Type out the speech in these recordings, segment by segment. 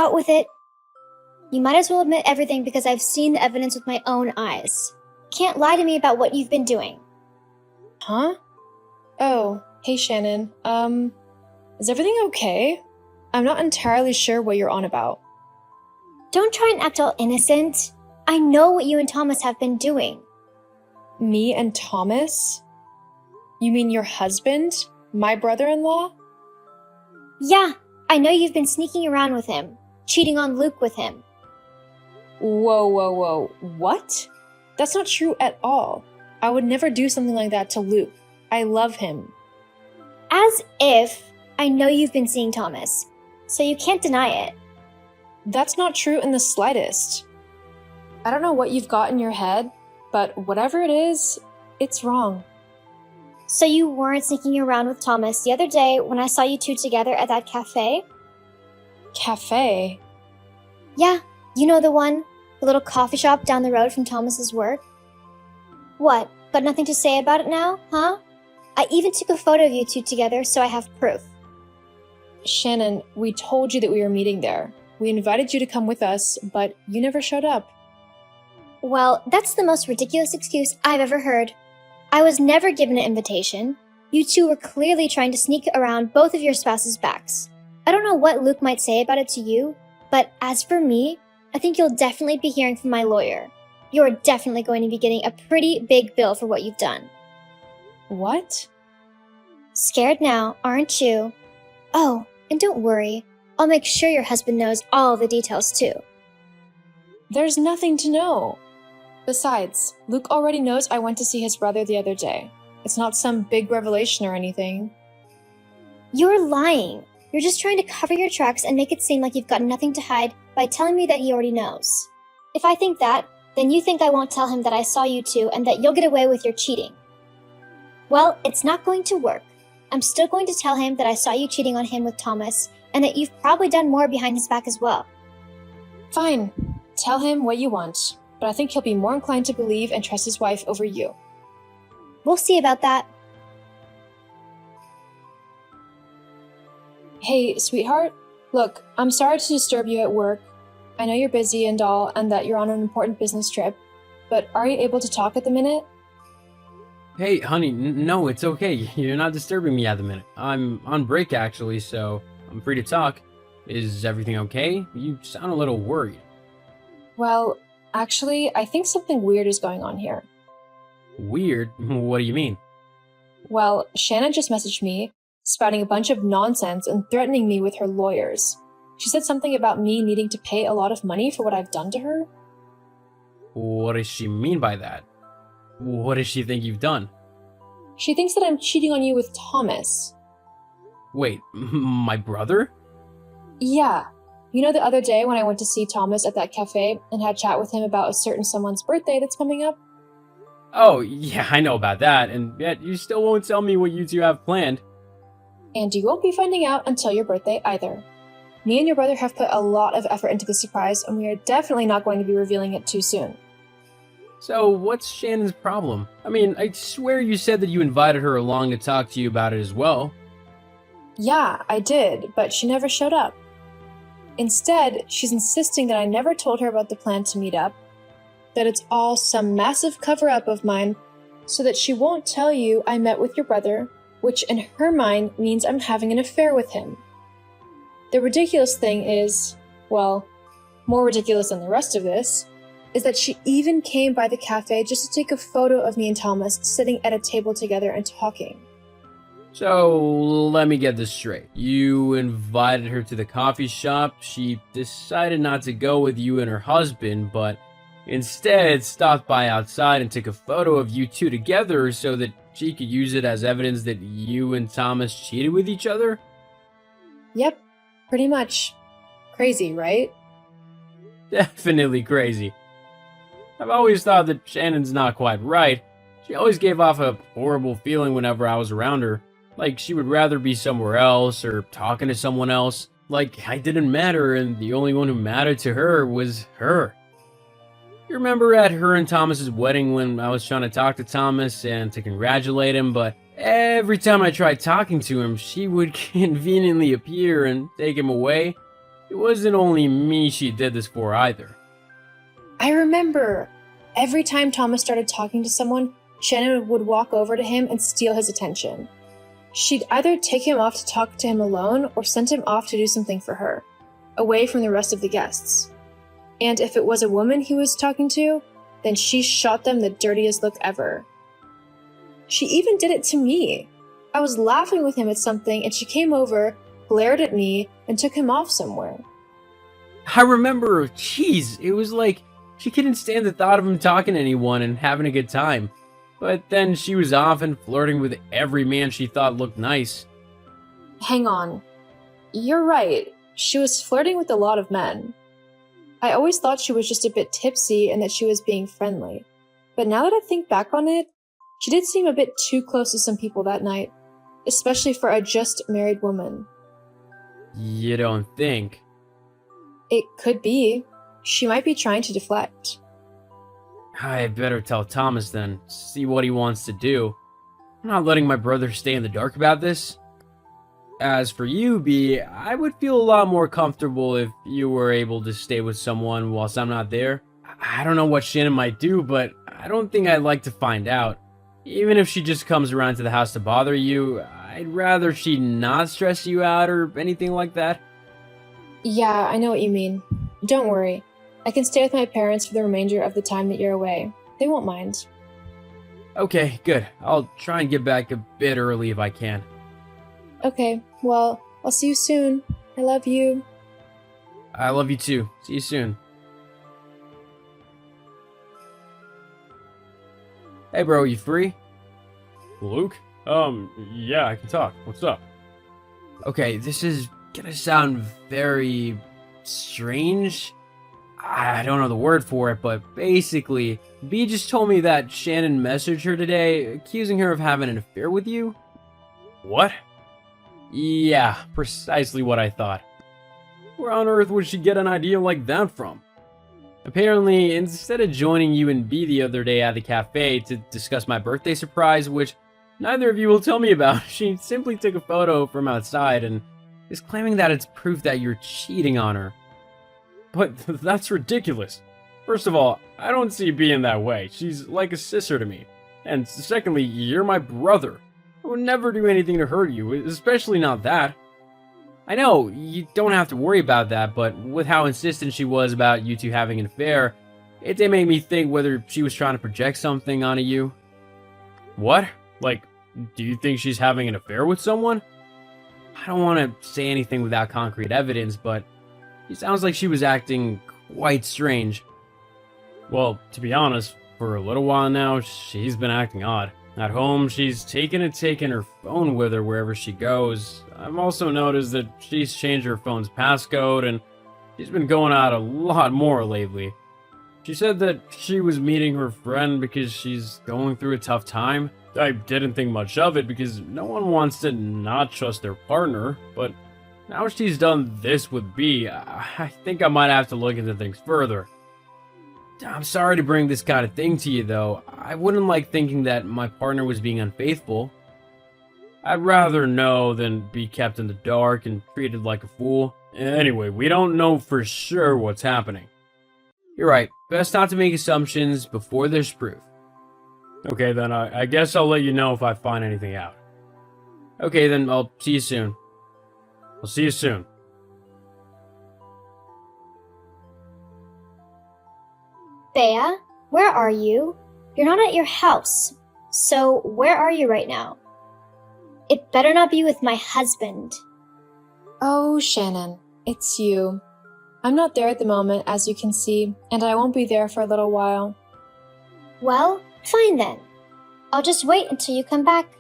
out with it. You might as well admit everything because I've seen the evidence with my own eyes. Can't lie to me about what you've been doing. Huh? Oh, hey Shannon. Is everything okay? I'm not entirely sure what you're on about. Don't try and act all innocent. I know what you and Thomas have been doing. Me and Thomas? You mean your husband? My brother-in-law? Yeah, I know you've been sneaking around with him, cheating on Luke with him. Whoa. What? That's not true at all. I would never do something like that to Luke. I love him. As if. I know you've been seeing Thomas, so you can't deny it. That's not true in the slightest. I don't know what you've got in your head, but whatever it is, it's wrong. So you weren't sneaking around with Thomas the other day when I saw you two together at that cafe? Cafe? Yeah, you know the one, the little coffee shop down the road from Thomas's work. What, got nothing to say about it now, huh? I even took a photo of you two together so I have proof. Shannon, we told you that we were meeting there. We invited you to come with us, but you never showed up. Well, that's the most ridiculous excuse I've ever heard. I was never given an invitation. You two were clearly trying to sneak around both of your spouses' backs. I don't know what Luke might say about it to you, but as for me, I think you'll definitely be hearing from my lawyer. You're definitely going to be getting a pretty big bill for what you've done. What? Scared now, aren't you? Oh, and don't worry. I'll make sure your husband knows all the details too. There's nothing to know. Besides, Luke already knows I went to see his brother the other day. It's not some big revelation or anything. You're lying. You're just trying to cover your tracks and make it seem like you've got nothing to hide by telling me that he already knows. If I think that, then you think I won't tell him that I saw you two and that you'll get away with your cheating. Well, it's not going to work. I'm still going to tell him that I saw you cheating on him with Thomas and that you've probably done more behind his back as well. Fine. Tell him what you want, but I think he'll be more inclined to believe and trust his wife over you. We'll see about that. Hey, sweetheart. Look, I'm sorry to disturb you at work. I know you're busy and all, and that you're on an important business trip, but are you able to talk at the minute? Hey, honey, no, it's okay. You're not disturbing me at the minute. I'm on break, actually, so I'm free to talk. Is everything okay? You sound a little worried. Well, actually, I think something weird is going on here. Weird? What do you mean? Well, Shannon just messaged me, spouting a bunch of nonsense and threatening me with her lawyers. She said something about me needing to pay a lot of money for what I've done to her. What does she mean by that? What does she think you've done? She thinks that I'm cheating on you with Thomas. Wait, my brother? Yeah. You know the other day when I went to see Thomas at that cafe and had a chat with him about a certain someone's birthday that's coming up? Oh, yeah, I know about that, and yet you still won't tell me what you two have planned. And you won't be finding out until your birthday either. Me and your brother have put a lot of effort into the surprise, and we are definitely not going to be revealing it too soon. So, what's Shannon's problem? I mean, I swear you said that you invited her along to talk to you about it as well. Yeah, I did, but she never showed up. Instead, she's insisting that I never told her about the plan to meet up, that it's all some massive cover-up of mine, so that she won't tell you I met with your brother, which in her mind means I'm having an affair with him. The ridiculous thing is, well, more ridiculous than the rest of this, is that she even came by the cafe just to take a photo of me and Thomas sitting at a table together and talking. So, let me get this straight. You invited her to the coffee shop, she decided not to go with you and her husband, but instead stopped by outside and took a photo of you two together so that she could use it as evidence that you and Thomas cheated with each other? Yep, pretty much. Crazy, right? Definitely crazy. I've always thought that Shannon's not quite right. She always gave off a horrible feeling whenever I was around her. Like she would rather be somewhere else or talking to someone else. Like I didn't matter and the only one who mattered to her was her. You remember at her and Thomas's wedding when I was trying to talk to Thomas and to congratulate him, but every time I tried talking to him, she would conveniently appear and take him away? It wasn't only me she did this for either. I remember. Every time Thomas started talking to someone, Shannon would walk over to him and steal his attention. She'd either take him off to talk to him alone or send him off to do something for her, away from the rest of the guests. And if it was a woman he was talking to, then she shot them the dirtiest look ever. She even did it to me. I was laughing with him at something and she came over, glared at me, and took him off somewhere. I remember, jeez, it was like she couldn't stand the thought of him talking to anyone and having a good time. But then she was off and flirting with every man she thought looked nice. Hang on. You're right. She was flirting with a lot of men. I always thought she was just a bit tipsy and that she was being friendly. But now that I think back on it, she did seem a bit too close to some people that night, especially for a just married woman. You don't think? It could be. She might be trying to deflect. I better tell Thomas then, see what he wants to do. I'm not letting my brother stay in the dark about this. As for you, B, I would feel a lot more comfortable if you were able to stay with someone whilst I'm not there. I don't know what Shannon might do, but I don't think I'd like to find out. Even if she just comes around to the house to bother you, I'd rather she not stress you out or anything like that. Yeah, I know what you mean. Don't worry. I can stay with my parents for the remainder of the time that you're away. They won't mind. Okay, good. I'll try and get back a bit early if I can. Okay, well, I'll see you soon. I love you. I love you too. See you soon. Hey bro, you free? Luke? Yeah, I can talk. What's up? Okay, this is gonna sound very strange. I don't know the word for it, but basically, B just told me that Shannon messaged her today, accusing her of having an affair with you. What? Yeah, precisely what I thought. Where on earth would she get an idea like that from? Apparently, instead of joining you and B the other day at the cafe to discuss my birthday surprise, which neither of you will tell me about, she simply took a photo from outside and is claiming that it's proof that you're cheating on her. But that's ridiculous. First of all, I don't see B in that way. She's like a sister to me. And secondly, you're my brother. I would never do anything to hurt you, especially not that. I know, you don't have to worry about that, but with how insistent she was about you two having an affair, it did make me think whether she was trying to project something onto you. What? Like, do you think she's having an affair with someone? I don't want to say anything without concrete evidence, but it sounds like she was acting quite strange. Well, to be honest, for a little while now, she's been acting odd. At home, she's taken her phone with her wherever she goes. I've also noticed that she's changed her phone's passcode, and she's been going out a lot more lately. She said that she was meeting her friend because she's going through a tough time. I didn't think much of it because no one wants to not trust their partner, but now she's done this with B, I think I might have to look into things further. I'm sorry to bring this kind of thing to you, though. I wouldn't like thinking that my partner was being unfaithful. I'd rather know than be kept in the dark and treated like a fool. Anyway, we don't know for sure what's happening. You're right. Best not to make assumptions before there's proof. Okay, then I guess I'll let you know if I find anything out. Okay, then I'll see you soon. I'll see you soon. Bea, where are you? You're not at your house. So, where are you right now? It better not be with my husband. Oh, Shannon, it's you. I'm not there at the moment, as you can see, and I won't be there for a little while. Well, fine then. I'll just wait until you come back.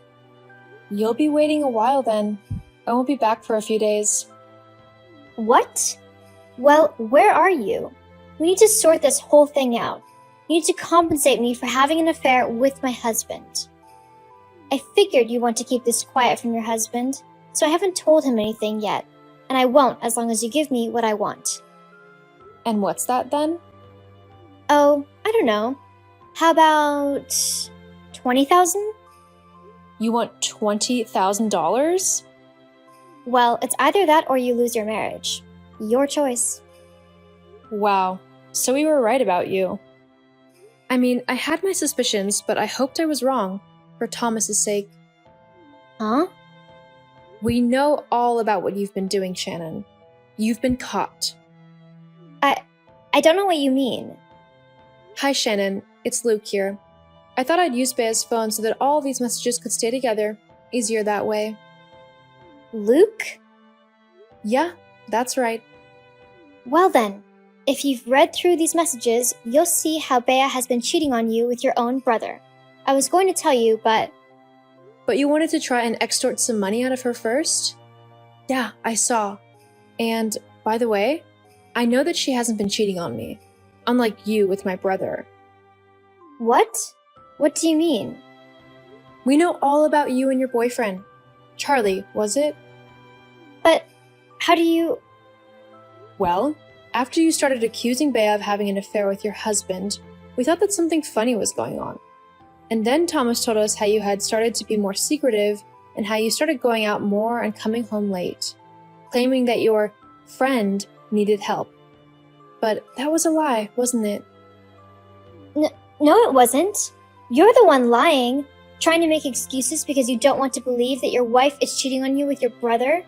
You'll be waiting a while then. I won't be back for a few days. What? Well, where are you? We need to sort this whole thing out. You need to compensate me for having an affair with my husband. I figured you want to keep this quiet from your husband, so I haven't told him anything yet, and I won't as long as you give me what I want. And what's that then? Oh, I don't know. How about 20,000? You want $20,000? Well, it's either that or you lose your marriage. Your choice. Wow, so we were right about you. I mean, I had my suspicions, but I hoped I was wrong, for Thomas's sake. Huh? We know all about what you've been doing, Shannon. You've been caught. I don't know what you mean. Hi, Shannon. It's Luke here. I thought I'd use Bea's phone so that all these messages could stay together. Easier that way. Luke? Yeah, that's right. Well then, if you've read through these messages, you'll see how Bea has been cheating on you with your own brother. I was going to tell you, but But you wanted to try and extort some money out of her first? Yeah, I saw. And, by the way, I know that she hasn't been cheating on me. Unlike you with my brother. what? What do you mean? We know all about you and your boyfriend. Charlie, was it? But how do you... Well, after you started accusing Bea of having an affair with your husband, we thought that something funny was going on. And then Thomas told us how you had started to be more secretive and how you started going out more and coming home late, claiming that your friend needed help. But that was a lie, wasn't it? No, it wasn't. You're the one lying, trying to make excuses because you don't want to believe that your wife is cheating on you with your brother.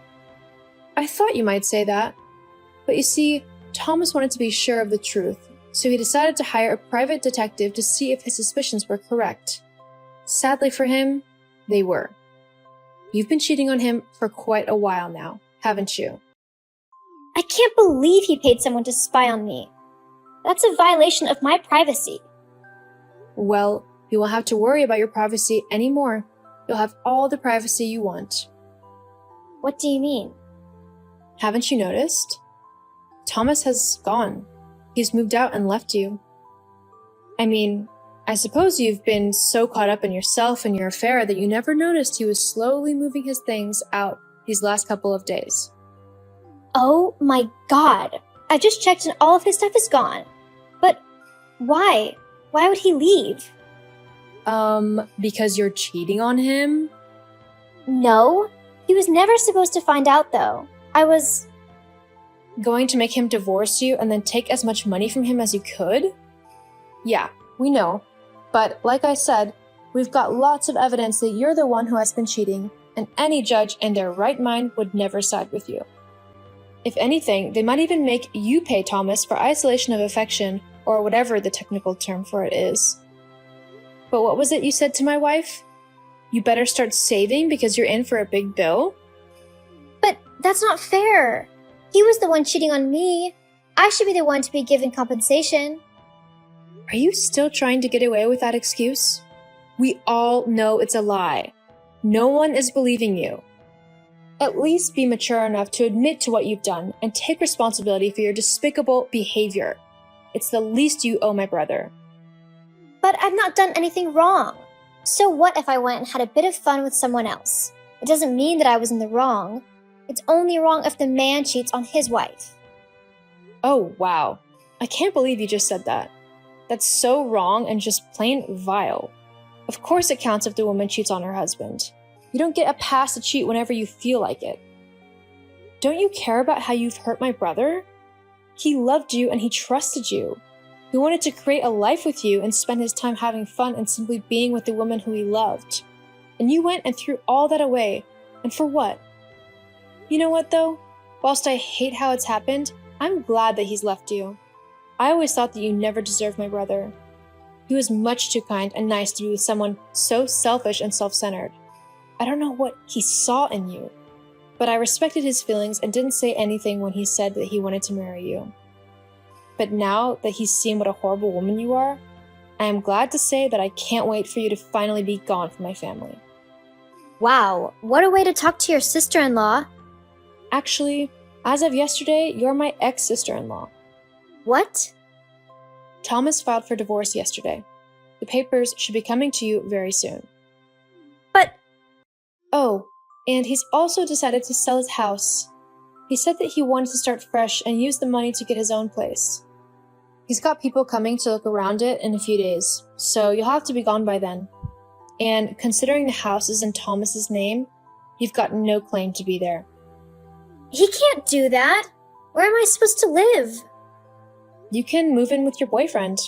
I thought you might say that. But you see, Thomas wanted to be sure of the truth, so he decided to hire a private detective to see if his suspicions were correct. Sadly for him, they were. You've been cheating on him for quite a while now, haven't you? I can't believe he paid someone to spy on me. That's a violation of my privacy. Well, you won't have to worry about your privacy anymore. You'll have all the privacy you want. What do you mean? Haven't you noticed? Thomas has gone. He's moved out and left you. I mean, I suppose you've been so caught up in yourself and your affair that you never noticed he was slowly moving his things out these last couple of days. Oh my god. I just checked and all of his stuff is gone. But why? Why would he leave? Because you're cheating on him? No. He was never supposed to find out though. I was... Going to make him divorce you and then take as much money from him as you could? Yeah, we know. But like I said, we've got lots of evidence that you're the one who has been cheating, and any judge in their right mind would never side with you. If anything, they might even make you pay Thomas for isolation of affection, or whatever the technical term for it is. But what was it you said to my wife? You better start saving because you're in for a big bill? But that's not fair. He was the one cheating on me. I should be the one to be given compensation. Are you still trying to get away with that excuse? We all know it's a lie. No one is believing you. At least be mature enough to admit to what you've done and take responsibility for your despicable behavior. It's the least you owe my brother. But I've not done anything wrong. So what if I went and had a bit of fun with someone else? It doesn't mean that I was in the wrong. It's only wrong if the man cheats on his wife. Oh, wow. I can't believe you just said that. That's so wrong and just plain vile. Of course it counts if the woman cheats on her husband. You don't get a pass to cheat whenever you feel like it. Don't you care about how you've hurt my brother? He loved you and he trusted you. He wanted to create a life with you and spend his time having fun and simply being with the woman who he loved. And you went and threw all that away. And for what? You know what though? Whilst I hate how it's happened, I'm glad that he's left you. I always thought that you never deserved my brother. He was much too kind and nice to be with someone so selfish and self-centered. I don't know what he saw in you, but I respected his feelings and didn't say anything when he said that he wanted to marry you. But now that he's seen what a horrible woman you are, I am glad to say that I can't wait for you to finally be gone from my family. Wow, what a way to talk to your sister-in-law. Actually, as of yesterday, you're my ex-sister-in-law. What? Thomas filed for divorce yesterday. The papers should be coming to you very soon. But... Oh, and he's also decided to sell his house. He said that he wanted to start fresh and use the money to get his own place. He's got people coming to look around it in a few days, so you'll have to be gone by then. And considering the house is in Thomas's name, you've got no claim to be there. He can't do that. Where am I supposed to live? You can move in with your boyfriend.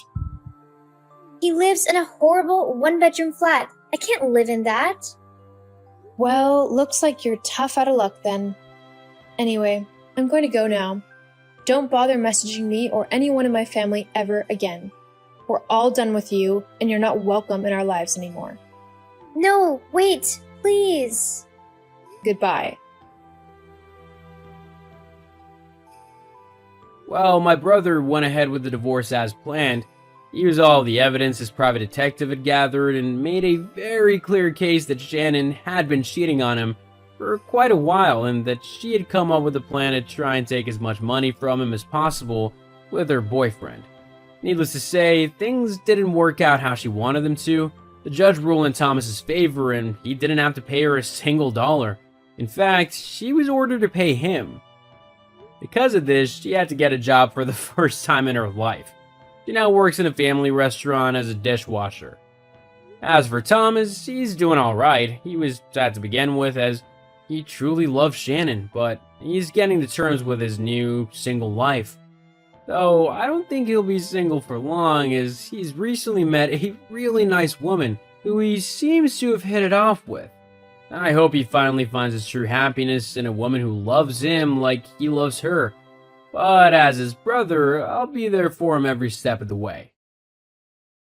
He lives in a horrible one-bedroom flat. I can't live in that. Well, looks like you're tough out of luck then. Anyway, I'm going to go now. Don't bother messaging me or anyone in my family ever again. We're all done with you, and you're not welcome in our lives anymore. No, wait, please. Goodbye. Well, my brother went ahead with the divorce as planned. He used all the evidence his private detective had gathered and made a very clear case that Shannon had been cheating on him for quite a while and that she had come up with a plan to try and take as much money from him as possible with her boyfriend. Needless to say, things didn't work out how she wanted them to. The judge ruled in Thomas's favor and he didn't have to pay her a single dollar. In fact, she was ordered to pay him. Because of this, she had to get a job for the first time in her life. She now works in a family restaurant as a dishwasher. As for Thomas, he's doing alright. He was sad to begin with as he truly loves Shannon, but he's getting to terms with his new single life. Though I don't think he'll be single for long as he's recently met a really nice woman who he seems to have hit it off with. I hope he finally finds his true happiness in a woman who loves him like he loves her. But as his brother, I'll be there for him every step of the way.